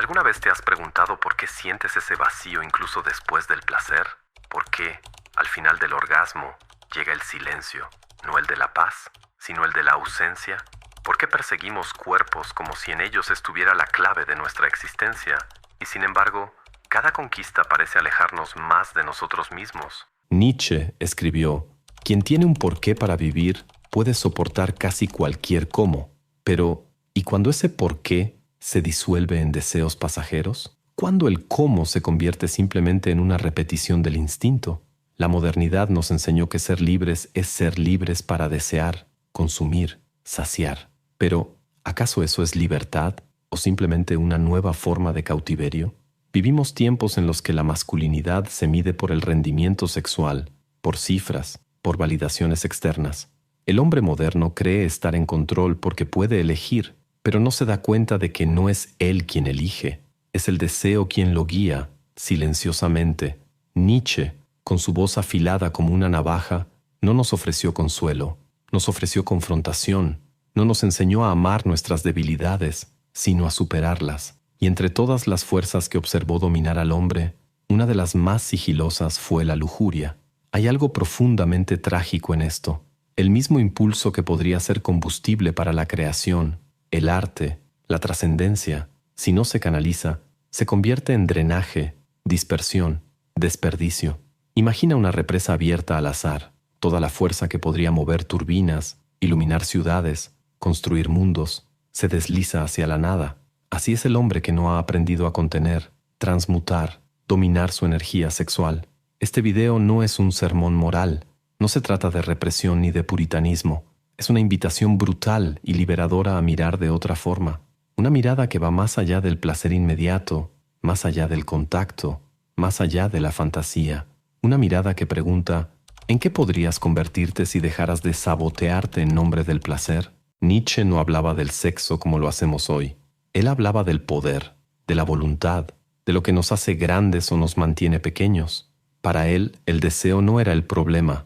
¿Alguna vez te has preguntado por qué sientes ese vacío incluso después del placer? ¿Por qué, al final del orgasmo, llega el silencio, no el de la paz, sino el de la ausencia? ¿Por qué perseguimos cuerpos como si en ellos estuviera la clave de nuestra existencia? Y sin embargo, cada conquista parece alejarnos más de nosotros mismos. Nietzsche escribió: quien tiene un porqué para vivir puede soportar casi cualquier cómo. Pero, ¿y cuando ese porqué se disuelve en deseos pasajeros? ¿Cuándo el cómo se convierte simplemente en una repetición del instinto? La modernidad nos enseñó que ser libres es ser libres para desear, consumir, saciar. Pero, ¿acaso eso es libertad o simplemente una nueva forma de cautiverio? Vivimos tiempos en los que la masculinidad se mide por el rendimiento sexual, por cifras, por validaciones externas. El hombre moderno cree estar en control porque puede elegir, pero no se da cuenta de que no es él quien elige, es el deseo quien lo guía, silenciosamente. Nietzsche, con su voz afilada como una navaja, no nos ofreció consuelo, nos ofreció confrontación, no nos enseñó a amar nuestras debilidades, sino a superarlas. Y entre todas las fuerzas que observó dominar al hombre, una de las más sigilosas fue la lujuria. Hay algo profundamente trágico en esto. El mismo impulso que podría ser combustible para la creación, el arte, la trascendencia, si no se canaliza, se convierte en drenaje, dispersión, desperdicio. Imagina una represa abierta al azar, toda la fuerza que podría mover turbinas, iluminar ciudades, construir mundos, se desliza hacia la nada. Así es el hombre que no ha aprendido a contener, transmutar, dominar su energía sexual. Este video no es un sermón moral, no se trata de represión ni de puritanismo. Es una invitación brutal y liberadora a mirar de otra forma. Una mirada que va más allá del placer inmediato, más allá del contacto, más allá de la fantasía. Una mirada que pregunta: ¿en qué podrías convertirte si dejaras de sabotearte en nombre del placer? Nietzsche no hablaba del sexo como lo hacemos hoy. Él hablaba del poder, de la voluntad, de lo que nos hace grandes o nos mantiene pequeños. Para él, el deseo no era el problema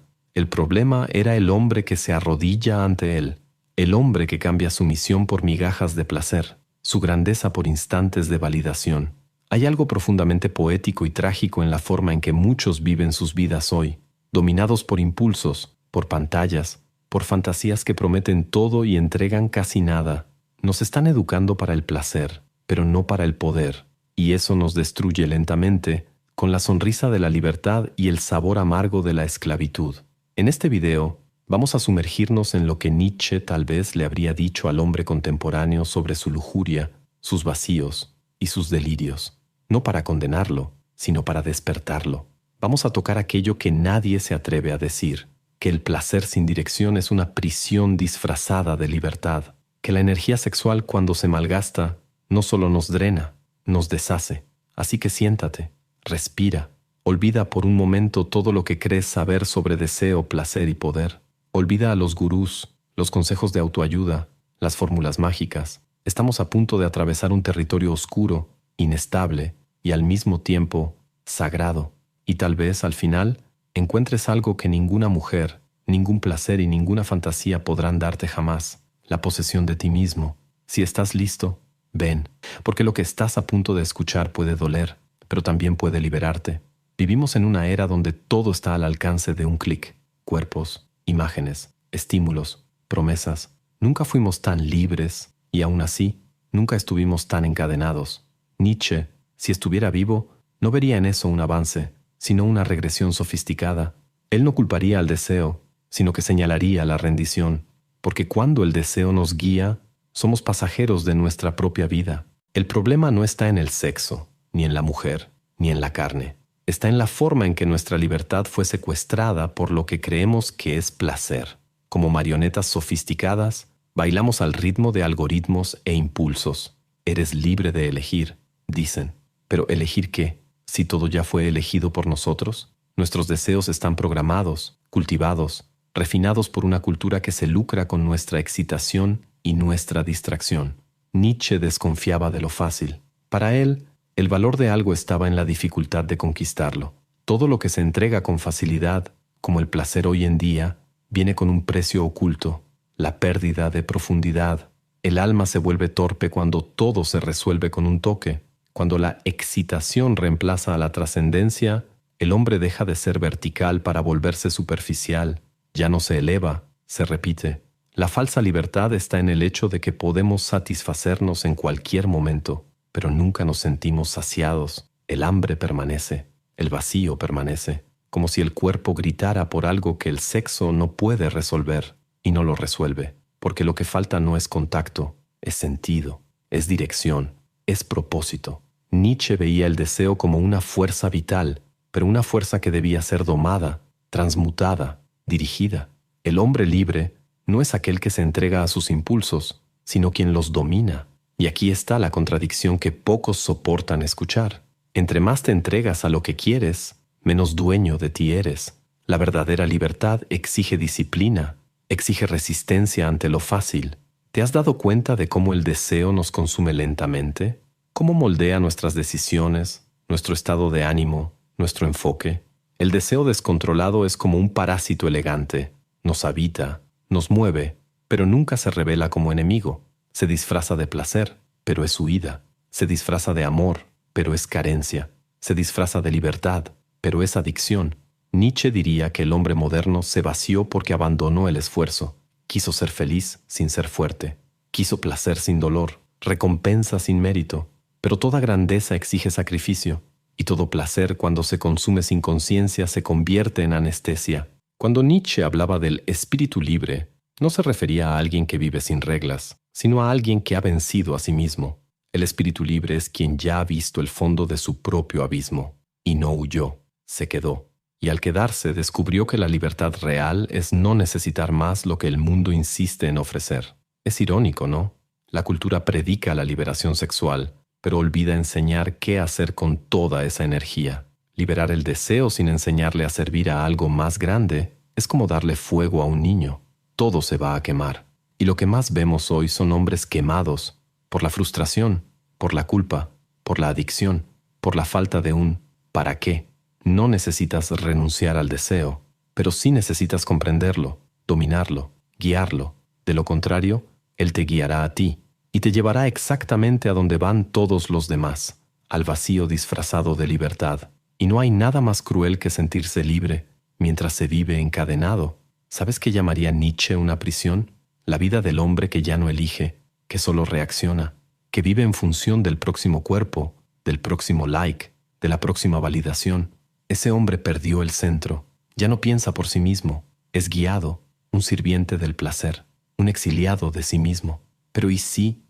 era el hombre que se arrodilla ante él, el hombre que cambia su misión por migajas de placer, su grandeza por instantes de validación. Hay algo profundamente poético y trágico en la forma en que muchos viven sus vidas hoy, dominados por impulsos, por pantallas, por fantasías que prometen todo y entregan casi nada. Nos están educando para el placer, pero no para el poder, y eso nos destruye lentamente, con la sonrisa de la libertad y el sabor amargo de la esclavitud. En este video, vamos a sumergirnos en lo que Nietzsche tal vez le habría dicho al hombre contemporáneo sobre su lujuria, sus vacíos y sus delirios. No para condenarlo, sino para despertarlo. Vamos a tocar aquello que nadie se atreve a decir, que el placer sin dirección es una prisión disfrazada de libertad, que la energía sexual cuando se malgasta no solo nos drena, nos deshace. Así que siéntate, respira, olvida por un momento todo lo que crees saber sobre deseo, placer y poder. Olvida a los gurús, los consejos de autoayuda, las fórmulas mágicas. Estamos a punto de atravesar un territorio oscuro, inestable y al mismo tiempo sagrado. Y tal vez al final encuentres algo que ninguna mujer, ningún placer y ninguna fantasía podrán darte jamás. La posesión de ti mismo. Si estás listo, ven, porque lo que estás a punto de escuchar puede doler, pero también puede liberarte. Vivimos en una era donde todo está al alcance de un clic. Cuerpos, imágenes, estímulos, promesas. Nunca fuimos tan libres y aún así, nunca estuvimos tan encadenados. Nietzsche, si estuviera vivo, no vería en eso un avance, sino una regresión sofisticada. Él no culparía al deseo, sino que señalaría la rendición. Porque cuando el deseo nos guía, somos pasajeros de nuestra propia vida. El problema no está en el sexo, ni en la mujer, ni en la carne. Está en la forma en que nuestra libertad fue secuestrada por lo que creemos que es placer. Como marionetas sofisticadas, bailamos al ritmo de algoritmos e impulsos. Eres libre de elegir, dicen. ¿Pero elegir qué? Si todo ya fue elegido por nosotros. Nuestros deseos están programados, cultivados, refinados por una cultura que se lucra con nuestra excitación y nuestra distracción. Nietzsche desconfiaba de lo fácil. Para él, el valor de algo estaba en la dificultad de conquistarlo. Todo lo que se entrega con facilidad, como el placer hoy en día, viene con un precio oculto, la pérdida de profundidad. El alma se vuelve torpe cuando todo se resuelve con un toque, Cuando la excitación reemplaza a la trascendencia, el hombre deja de ser vertical para volverse superficial. Ya no se eleva, se repite. La falsa libertad está en el hecho de que podemos satisfacernos en cualquier momento, pero nunca nos sentimos saciados. El hambre permanece, el vacío permanece, como si el cuerpo gritara por algo que el sexo no puede resolver, y no lo resuelve, porque lo que falta no es contacto, es sentido, es dirección, es propósito. Nietzsche veía el deseo como una fuerza vital, pero una fuerza que debía ser domada, transmutada, dirigida. El hombre libre no es aquel que se entrega a sus impulsos, sino quien los domina. Y aquí está la contradicción que pocos soportan escuchar. Entre más te entregas a lo que quieres, menos dueño de ti eres. La verdadera libertad exige disciplina, exige resistencia ante lo fácil. ¿Te has dado cuenta de cómo el deseo nos consume lentamente? ¿Cómo moldea nuestras decisiones, nuestro estado de ánimo, nuestro enfoque? El deseo descontrolado es como un parásito elegante. Nos habita, nos mueve, pero nunca se revela como enemigo. Se disfraza de placer, pero es huida. Se disfraza de amor, pero es carencia. Se disfraza de libertad, pero es adicción. Nietzsche diría que el hombre moderno se vació porque abandonó el esfuerzo. Quiso ser feliz sin ser fuerte. Quiso placer sin dolor, recompensa sin mérito. Pero toda grandeza exige sacrificio, y todo placer cuando se consume sin conciencia se convierte en anestesia. Cuando Nietzsche hablaba del espíritu libre, no se refería a alguien que vive sin reglas, sino a alguien que ha vencido a sí mismo. El espíritu libre es quien ya ha visto el fondo de su propio abismo, y no huyó, se quedó. Y al quedarse descubrió que la libertad real es no necesitar más lo que el mundo insiste en ofrecer. Es irónico, ¿no? La cultura predica la liberación sexual, pero olvida enseñar qué hacer con toda esa energía. Liberar el deseo sin enseñarle a servir a algo más grande es como darle fuego a un niño. Todo se va a quemar. Y lo que más vemos hoy son hombres quemados por la frustración, por la culpa, por la adicción, por la falta de un ¿para qué? No necesitas renunciar al deseo, pero sí necesitas comprenderlo, dominarlo, guiarlo. De lo contrario, él te guiará a ti y te llevará exactamente a donde van todos los demás, al vacío disfrazado de libertad. Y no hay nada más cruel que sentirse libre mientras se vive encadenado. ¿Sabes qué llamaría Nietzsche una prisión? La vida del hombre que ya no elige, que solo reacciona, que vive en función del próximo cuerpo, del próximo like, de la próxima validación. Ese hombre perdió el centro, ya no piensa por sí mismo, es guiado, un sirviente del placer, un exiliado de sí mismo. Pero ¿y si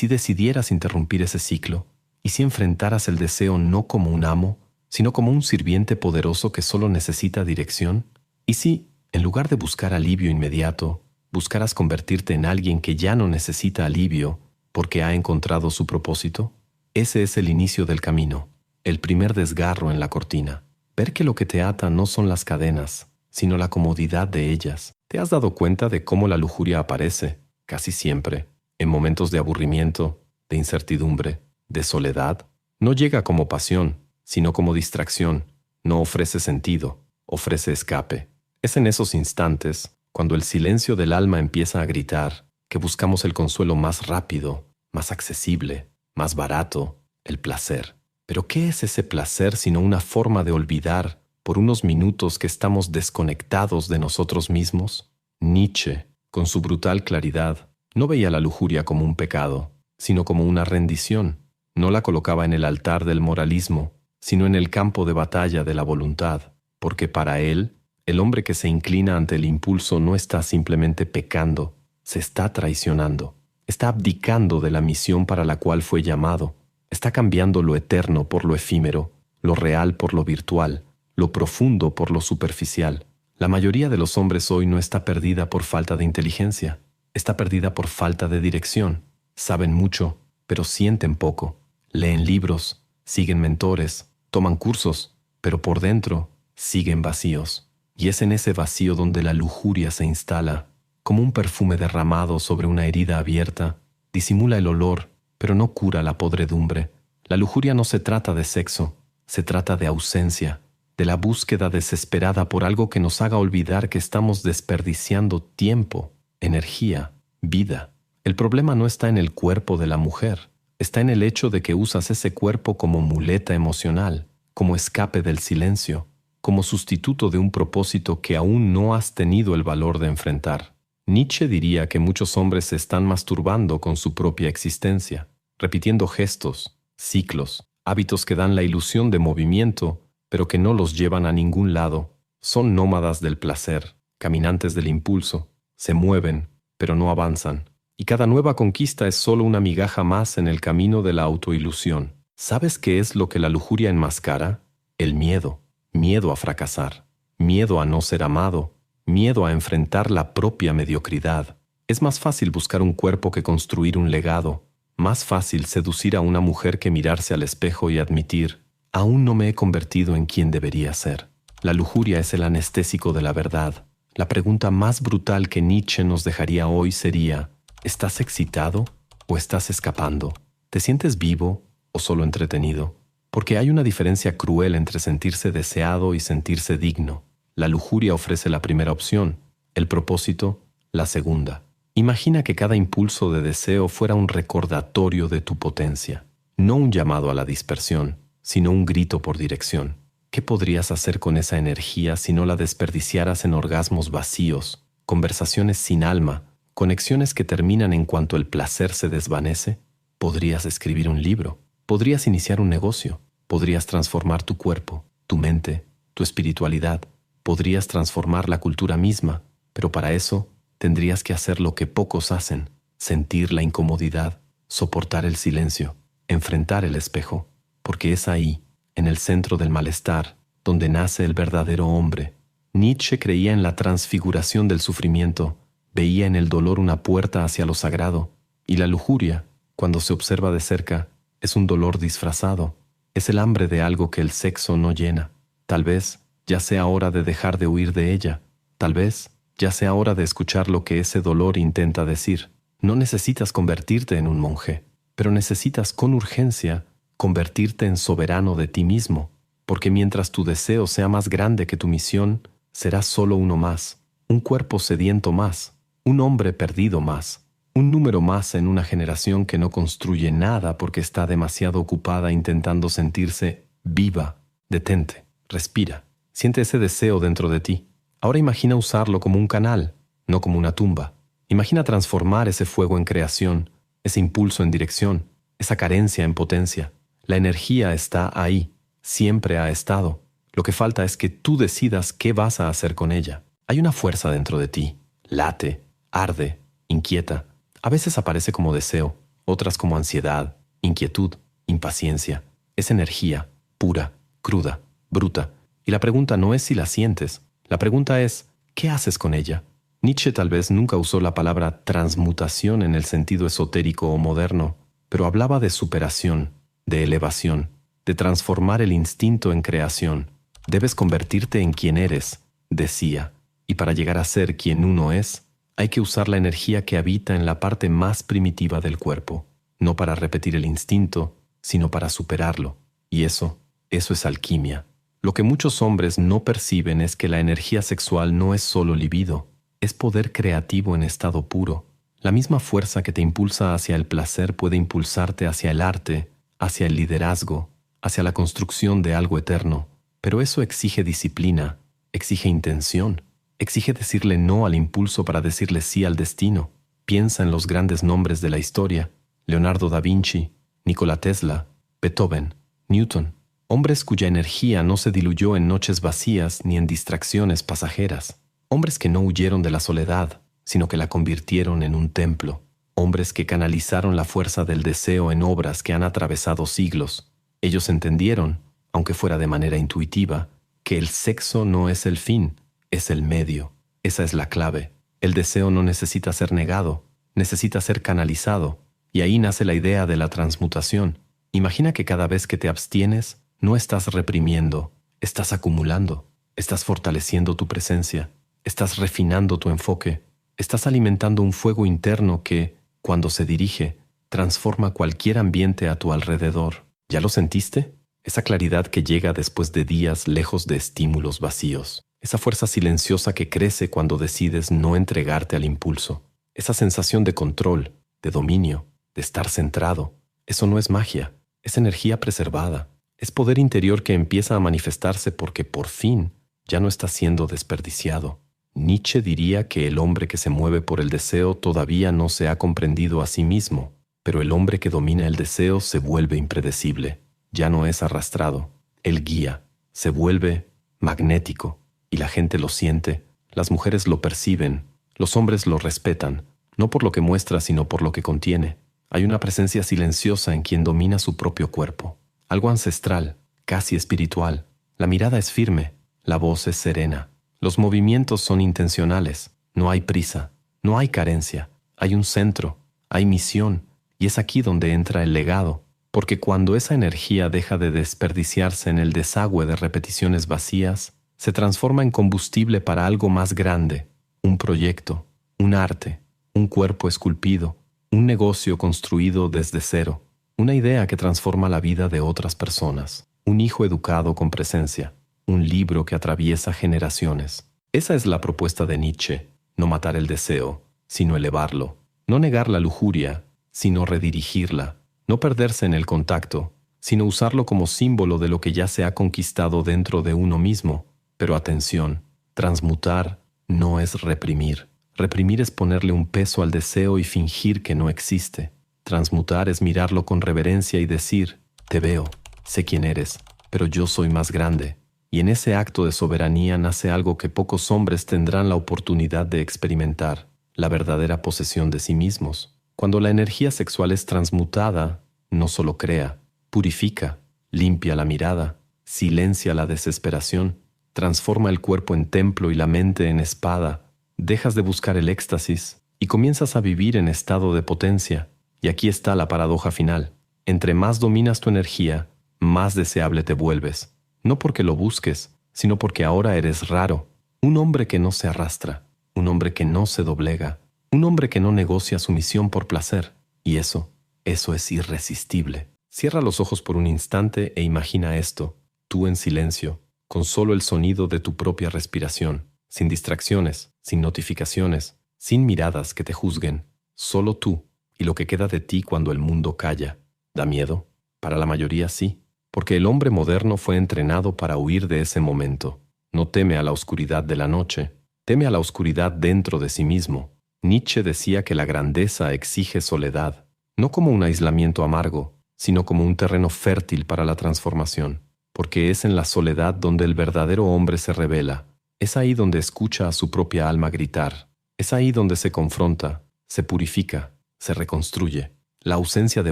decidieras interrumpir ese ciclo? ¿Y si enfrentaras el deseo no como un amo, sino como un sirviente poderoso que solo necesita dirección? ¿Y si, en lugar de buscar alivio inmediato, buscaras convertirte en alguien que ya no necesita alivio porque ha encontrado su propósito? Ese es el inicio del camino, el primer desgarro en la cortina. Ver que lo que te ata no son las cadenas, sino la comodidad de ellas. ¿Te has dado cuenta de cómo la lujuria aparece, casi siempre, en momentos de aburrimiento, de incertidumbre, de soledad? No llega como pasión, sino como distracción. No ofrece sentido, ofrece escape. Es en esos instantes, cuando el silencio del alma empieza a gritar, que buscamos el consuelo más rápido, más accesible, más barato, el placer. ¿Pero qué es ese placer sino una forma de olvidar por unos minutos que estamos desconectados de nosotros mismos? Nietzsche, con su brutal claridad, no veía la lujuria como un pecado, sino como una rendición. No la colocaba en el altar del moralismo, sino en el campo de batalla de la voluntad, porque para él, el hombre que se inclina ante el impulso no está simplemente pecando, se está traicionando, está abdicando de la misión para la cual fue llamado, está cambiando lo eterno por lo efímero, lo real por lo virtual, lo profundo por lo superficial. La mayoría de los hombres hoy no está perdida por falta de inteligencia, está perdida por falta de dirección. Saben mucho, pero sienten poco. Leen libros, siguen mentores, toman cursos, pero por dentro siguen vacíos. Y es en ese vacío donde la lujuria se instala, como un perfume derramado sobre una herida abierta. Disimula el olor, pero no cura la podredumbre. La lujuria no se trata de sexo, se trata de ausencia, de la búsqueda desesperada por algo que nos haga olvidar que estamos desperdiciando tiempo, energía, vida. El problema no está en el cuerpo de la mujer. está en el hecho de que usas ese cuerpo como muleta emocional, como escape del silencio, como sustituto de un propósito que aún no has tenido el valor de enfrentar. Nietzsche diría que muchos hombres se están masturbando con su propia existencia, repitiendo gestos, ciclos, hábitos que dan la ilusión de movimiento, pero que no los llevan a ningún lado. Son nómadas del placer, caminantes del impulso, se mueven, pero no avanzan. Y cada nueva conquista es solo una migaja más en el camino de la autoilusión. ¿Sabes qué es lo que la lujuria enmascara? El miedo. Miedo a fracasar. Miedo a no ser amado. Miedo a enfrentar la propia mediocridad. Es más fácil buscar un cuerpo que construir un legado. Más fácil seducir a una mujer que mirarse al espejo y admitir, aún no me he convertido en quien debería ser. La lujuria es el anestésico de la verdad. La pregunta más brutal que Nietzsche nos dejaría hoy sería, ¿estás excitado o estás escapando? ¿Te sientes vivo o solo entretenido? Porque hay una diferencia cruel entre sentirse deseado y sentirse digno. La lujuria ofrece la primera opción, el propósito, la segunda. Imagina que cada impulso de deseo fuera un recordatorio de tu potencia, no un llamado a la dispersión, sino un grito por dirección. ¿Qué podrías hacer con esa energía si no la desperdiciaras en orgasmos vacíos, conversaciones sin alma, conexiones que terminan en cuanto el placer se desvanece? Podrías escribir un libro, podrías iniciar un negocio, podrías transformar tu cuerpo, tu mente, tu espiritualidad, podrías transformar la cultura misma, pero para eso tendrías que hacer lo que pocos hacen, sentir la incomodidad, soportar el silencio, enfrentar el espejo, porque es ahí, en el centro del malestar, donde nace el verdadero hombre. Nietzsche creía en la transfiguración del sufrimiento, veía en el dolor una puerta hacia lo sagrado, y la lujuria, cuando se observa de cerca, es un dolor disfrazado, es el hambre de algo que el sexo no llena. Tal vez ya sea hora de dejar de huir de ella, tal vez ya sea hora de escuchar lo que ese dolor intenta decir. No necesitas convertirte en un monje, pero necesitas con urgencia convertirte en soberano de ti mismo, porque mientras tu deseo sea más grande que tu misión, serás solo uno más, un cuerpo sediento más, un hombre perdido más, un número más en una generación que no construye nada porque está demasiado ocupada intentando sentirse viva. Detente, respira, siente ese deseo dentro de ti. Ahora imagina usarlo como un canal, no como una tumba. Imagina transformar ese fuego en creación, ese impulso en dirección, esa carencia en potencia. La energía está ahí, siempre ha estado. Lo que falta es que tú decidas qué vas a hacer con ella. Hay una fuerza dentro de ti. Late, arde, inquieta. A veces aparece como deseo, otras como ansiedad, inquietud, impaciencia. Es energía, pura, cruda, bruta. Y la pregunta no es si la sientes. La pregunta es, ¿qué haces con ella? Nietzsche tal vez nunca usó la palabra transmutación en el sentido esotérico o moderno, pero hablaba de superación, de elevación, de transformar el instinto en creación. Debes convertirte en quien eres, decía, y para llegar a ser quien uno es, hay que usar la energía que habita en la parte más primitiva del cuerpo, no para repetir el instinto, sino para superarlo. Y eso es alquimia. Lo que muchos hombres no perciben es que la energía sexual no es solo libido, es poder creativo en estado puro. La misma fuerza que te impulsa hacia el placer puede impulsarte hacia el arte, hacia el liderazgo, hacia la construcción de algo eterno. Pero eso exige disciplina, exige intención, exige decirle no al impulso para decirle sí al destino. Piensa en los grandes nombres de la historia: Leonardo da Vinci, Nikola Tesla, Beethoven, Newton. Hombres cuya energía no se diluyó en noches vacías ni en distracciones pasajeras. Hombres que no huyeron de la soledad, sino que la convirtieron en un templo. Hombres que canalizaron la fuerza del deseo en obras que han atravesado siglos. Ellos entendieron, aunque fuera de manera intuitiva, que el sexo no es el fin, es el medio. Esa es la clave. El deseo no necesita ser negado, necesita ser canalizado. Y ahí nace la idea de la transmutación. Imagina que cada vez que te abstienes, no estás reprimiendo, estás acumulando, estás fortaleciendo tu presencia, estás refinando tu enfoque, estás alimentando un fuego interno que, cuando se dirige, transforma cualquier ambiente a tu alrededor. ¿Ya lo sentiste? Esa claridad que llega después de días lejos de estímulos vacíos. Esa fuerza silenciosa que crece cuando decides no entregarte al impulso. Esa sensación de control, de dominio, de estar centrado. Eso no es magia, es energía preservada, es poder interior que empieza a manifestarse porque por fin ya no está siendo desperdiciado. Nietzsche diría que el hombre que se mueve por el deseo todavía no se ha comprendido a sí mismo, pero el hombre que domina el deseo se vuelve impredecible, ya no es arrastrado, él guía, se vuelve magnético, y la gente lo siente, las mujeres lo perciben, los hombres lo respetan, no por lo que muestra sino por lo que contiene. Hay una presencia silenciosa en quien domina su propio cuerpo, algo ancestral, casi espiritual. La mirada es firme, la voz es serena. Los movimientos son intencionales, no hay prisa, no hay carencia, hay un centro, hay misión, y es aquí donde entra el legado, porque cuando esa energía deja de desperdiciarse en el desagüe de repeticiones vacías, se transforma en combustible para algo más grande, un proyecto, un arte, un cuerpo esculpido, un negocio construido desde cero, una idea que transforma la vida de otras personas, un hijo educado con presencia, un libro que atraviesa generaciones. Esa es la propuesta de Nietzsche, no matar el deseo, sino elevarlo, no negar la lujuria, sino redirigirla, no perderse en el contacto, sino usarlo como símbolo de lo que ya se ha conquistado dentro de uno mismo. Pero atención, transmutar no es reprimir. Reprimir es ponerle un peso al deseo y fingir que no existe. Transmutar es mirarlo con reverencia y decir, te veo, sé quién eres, pero yo soy más grande. Y en ese acto de soberanía nace algo que pocos hombres tendrán la oportunidad de experimentar, la verdadera posesión de sí mismos. Cuando la energía sexual es transmutada, no solo crea, purifica, limpia la mirada, silencia la desesperación, transforma el cuerpo en templo y la mente en espada. Dejas de buscar el éxtasis y comienzas a vivir en estado de potencia. Y aquí está la paradoja final. Entre más dominas tu energía, más deseable te vuelves. No porque lo busques, sino porque ahora eres raro. Un hombre que no se arrastra, un hombre que no se doblega, un hombre que no negocia su misión por placer. Y eso es irresistible. Cierra los ojos por un instante e imagina esto, tú en silencio, con solo el sonido de tu propia respiración, sin distracciones, sin notificaciones, sin miradas que te juzguen, solo tú y lo que queda de ti cuando el mundo calla. ¿Da miedo? Para la mayoría sí, porque el hombre moderno fue entrenado para huir de ese momento. No teme a la oscuridad de la noche, teme a la oscuridad dentro de sí mismo. Nietzsche decía que la grandeza exige soledad, no como un aislamiento amargo, sino como un terreno fértil para la transformación, porque es en la soledad donde el verdadero hombre se revela. Es ahí donde escucha a su propia alma gritar. Es ahí donde se confronta, se purifica, se reconstruye. La ausencia de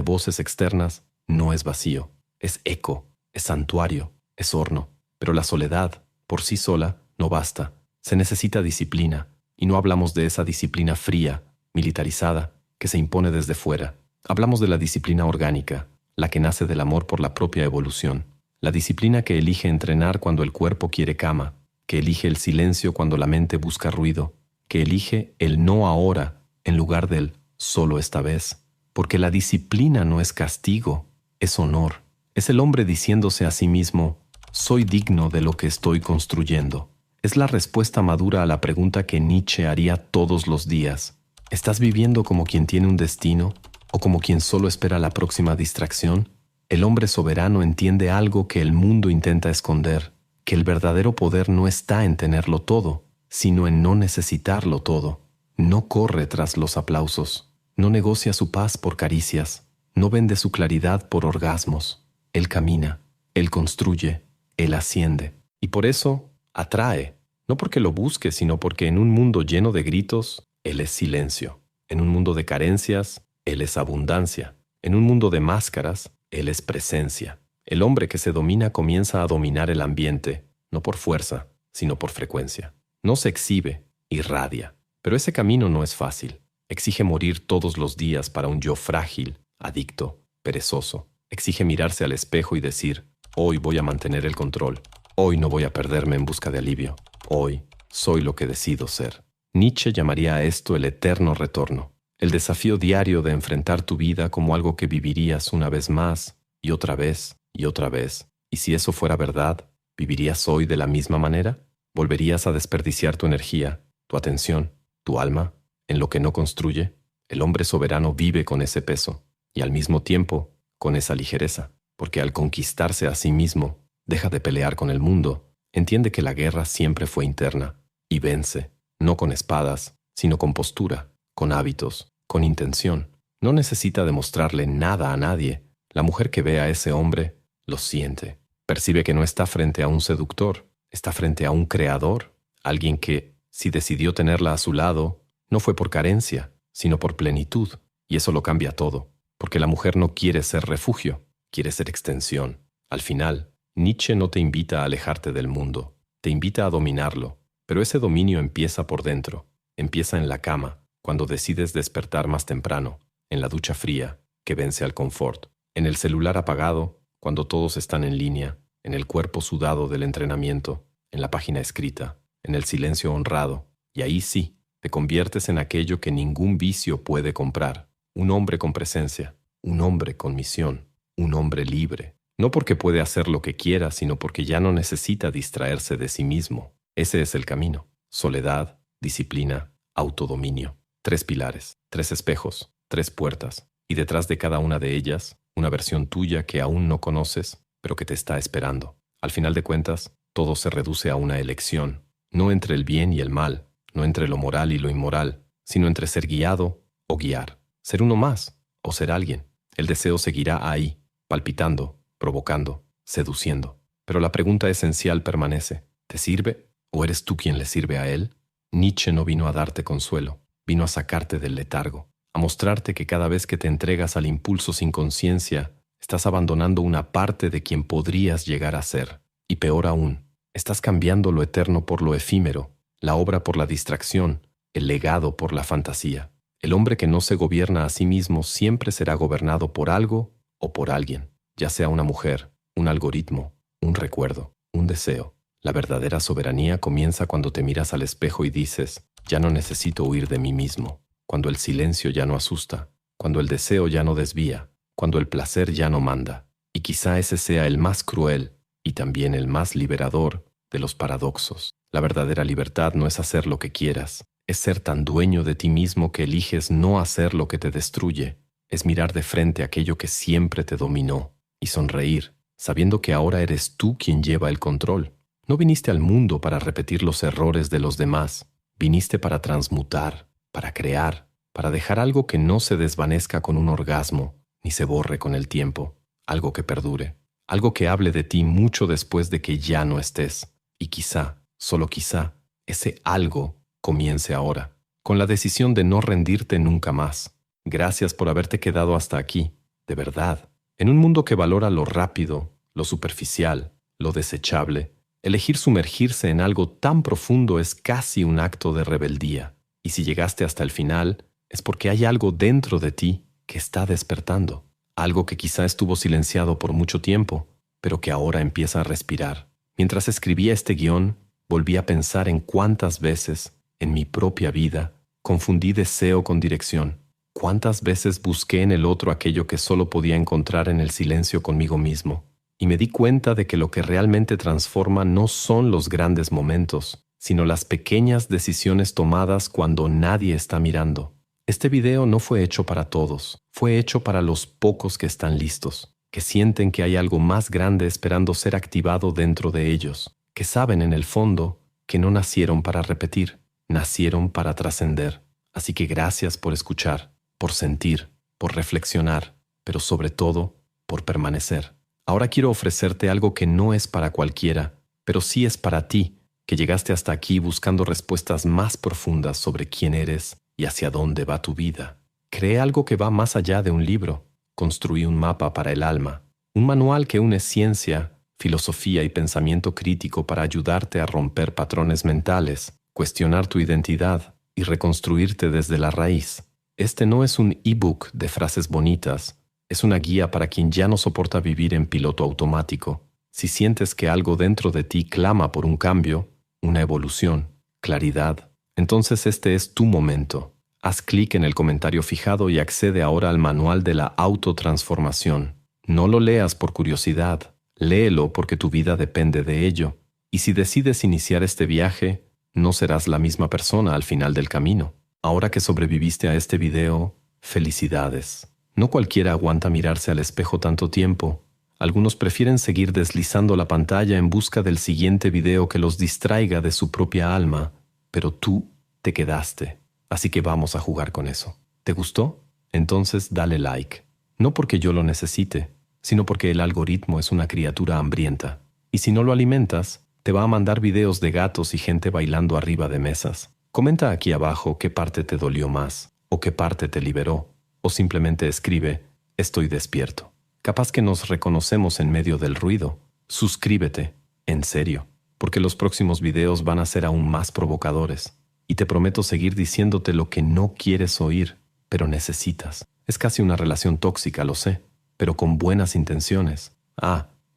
voces externas no es vacío, es eco, es santuario, es horno. Pero la soledad, por sí sola, no basta. Se necesita disciplina, y no hablamos de esa disciplina fría, militarizada, que se impone desde fuera. Hablamos de la disciplina orgánica, la que nace del amor por la propia evolución. La disciplina que elige entrenar cuando el cuerpo quiere cama, que elige el silencio cuando la mente busca ruido, que elige el no ahora en lugar del solo esta vez. Porque la disciplina no es castigo, es honor. Es el hombre diciéndose a sí mismo, soy digno de lo que estoy construyendo. Es la respuesta madura a la pregunta que Nietzsche haría todos los días. ¿Estás viviendo como quien tiene un destino o como quien solo espera la próxima distracción? El hombre soberano entiende algo que el mundo intenta esconder, que el verdadero poder no está en tenerlo todo, sino en no necesitarlo todo. No corre tras los aplausos, no negocia su paz por caricias, no vende su claridad por orgasmos. Él camina, él construye, él asciende. Y por eso atrae, no porque lo busque, sino porque en un mundo lleno de gritos, él es silencio. En un mundo de carencias, él es abundancia. En un mundo de máscaras, él es presencia. El hombre que se domina comienza a dominar el ambiente, no por fuerza, sino por frecuencia. No se exhibe, irradia. Pero ese camino no es fácil. Exige morir todos los días para un yo frágil, adicto, perezoso. Exige mirarse al espejo y decir, hoy voy a mantener el control. Hoy no voy a perderme en busca de alivio. Hoy soy lo que decido ser. Nietzsche llamaría a esto el eterno retorno. El desafío diario de enfrentar tu vida como algo que vivirías una vez más y otra vez y otra vez. Y si eso fuera verdad, ¿vivirías hoy de la misma manera? ¿Volverías a desperdiciar tu energía, tu atención, tu alma, en lo que no construye? El hombre soberano vive con ese peso y al mismo tiempo con esa ligereza, porque al conquistarse a sí mismo, deja de pelear con el mundo, entiende que la guerra siempre fue interna, y vence, no con espadas, sino con postura, con hábitos, con intención. No necesita demostrarle nada a nadie. La mujer que ve a ese hombre lo siente. Percibe que no está frente a un seductor, está frente a un creador, alguien que, si decidió tenerla a su lado, no fue por carencia, sino por plenitud. Y eso lo cambia todo, porque la mujer no quiere ser refugio, quiere ser extensión. Al final, Nietzsche no te invita a alejarte del mundo, te invita a dominarlo, pero ese dominio empieza por dentro, empieza en la cama, cuando decides despertar más temprano, en la ducha fría, que vence al confort, en el celular apagado, cuando todos están en línea, en el cuerpo sudado del entrenamiento, en la página escrita, en el silencio honrado, y ahí sí, te conviertes en aquello que ningún vicio puede comprar, un hombre con presencia, un hombre con misión, un hombre libre, no porque puede hacer lo que quiera, sino porque ya no necesita distraerse de sí mismo. Ese es el camino: soledad, disciplina, autodominio. 3 pilares, 3 espejos, 3 puertas, y detrás de cada una de ellas, una versión tuya que aún no conoces, pero que te está esperando. Al final de cuentas, todo se reduce a una elección, no entre el bien y el mal, no entre lo moral y lo inmoral, sino entre ser guiado o guiar, ser uno más o ser alguien. El deseo seguirá ahí, palpitando, provocando, seduciendo. Pero la pregunta esencial permanece: ¿te sirve o eres tú quien le sirve a él? Nietzsche no vino a darte consuelo, vino a sacarte del letargo, a mostrarte que cada vez que te entregas al impulso sin conciencia, estás abandonando una parte de quien podrías llegar a ser. Y peor aún, estás cambiando lo eterno por lo efímero, la obra por la distracción, el legado por la fantasía. El hombre que no se gobierna a sí mismo siempre será gobernado por algo o por alguien, ya sea una mujer, un algoritmo, un recuerdo, un deseo. La verdadera soberanía comienza cuando te miras al espejo y dices: ya no necesito huir de mí mismo, cuando el silencio ya no asusta, cuando el deseo ya no desvía, cuando el placer ya no manda. Y quizá ese sea el más cruel y también el más liberador de los paradoxos. La verdadera libertad no es hacer lo que quieras, es ser tan dueño de ti mismo que eliges no hacer lo que te destruye, es mirar de frente aquello que siempre te dominó y sonreír, sabiendo que ahora eres tú quien lleva el control. No viniste al mundo para repetir los errores de los demás, viniste para transmutar, para crear, para dejar algo que no se desvanezca con un orgasmo, ni se borre con el tiempo, algo que perdure, algo que hable de ti mucho después de que ya no estés. Y quizá, solo quizá, ese algo comience ahora, con la decisión de no rendirte nunca más. Gracias por haberte quedado hasta aquí, de verdad. En un mundo que valora lo rápido, lo superficial, lo desechable, elegir sumergirse en algo tan profundo es casi un acto de rebeldía. Y si llegaste hasta el final, es porque hay algo dentro de ti que está despertando. Algo que quizá estuvo silenciado por mucho tiempo, pero que ahora empieza a respirar. Mientras escribía este guión, volví a pensar en cuántas veces, en mi propia vida, confundí deseo con dirección. Cuántas veces busqué en el otro aquello que solo podía encontrar en el silencio conmigo mismo. Y me di cuenta de que lo que realmente transforma no son los grandes momentos, sino las pequeñas decisiones tomadas cuando nadie está mirando. Este video no fue hecho para todos, fue hecho para los pocos que están listos, que sienten que hay algo más grande esperando ser activado dentro de ellos, que saben en el fondo que no nacieron para repetir, nacieron para trascender. Así que gracias por escuchar, por sentir, por reflexionar, pero sobre todo, por permanecer. Ahora quiero ofrecerte algo que no es para cualquiera, pero sí es para ti, que llegaste hasta aquí buscando respuestas más profundas sobre quién eres y hacia dónde va tu vida. Cree algo que va más allá de un libro. Construí un mapa para el alma, un manual que une ciencia, filosofía y pensamiento crítico para ayudarte a romper patrones mentales, cuestionar tu identidad y reconstruirte desde la raíz. Este no es un ebook de frases bonitas, es una guía para quien ya no soporta vivir en piloto automático. Si sientes que algo dentro de ti clama por un cambio, una evolución, claridad, entonces este es tu momento. Haz clic en el comentario fijado y accede ahora al manual de la autotransformación. No lo leas por curiosidad, léelo porque tu vida depende de ello. Y si decides iniciar este viaje, no serás la misma persona al final del camino. Ahora que sobreviviste a este video, felicidades. No cualquiera aguanta mirarse al espejo tanto tiempo. Algunos prefieren seguir deslizando la pantalla en busca del siguiente video que los distraiga de su propia alma, pero tú te quedaste, así que vamos a jugar con eso. ¿Te gustó? Entonces dale like. No porque yo lo necesite, sino porque el algoritmo es una criatura hambrienta. Y si no lo alimentas, te va a mandar videos de gatos y gente bailando arriba de mesas. Comenta aquí abajo qué parte te dolió más, o qué parte te liberó, o simplemente escribe, estoy despierto. Capaz que nos reconocemos en medio del ruido. Suscríbete, en serio, porque los próximos videos van a ser aún más provocadores. Y te prometo seguir diciéndote lo que no quieres oír, pero necesitas. Es casi una relación tóxica, lo sé, pero con buenas intenciones.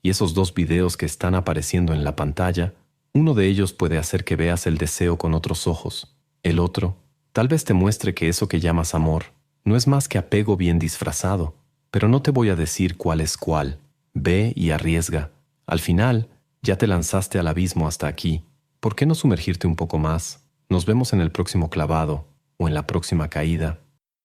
Y esos 2 videos que están apareciendo en la pantalla, uno de ellos puede hacer que veas el deseo con otros ojos. El otro, tal vez te muestre que eso que llamas amor no es más que apego bien disfrazado. Pero no te voy a decir cuál es cuál. Ve y arriesga. Al final, ya te lanzaste al abismo hasta aquí. ¿Por qué no sumergirte un poco más? Nos vemos en el próximo clavado o en la próxima caída.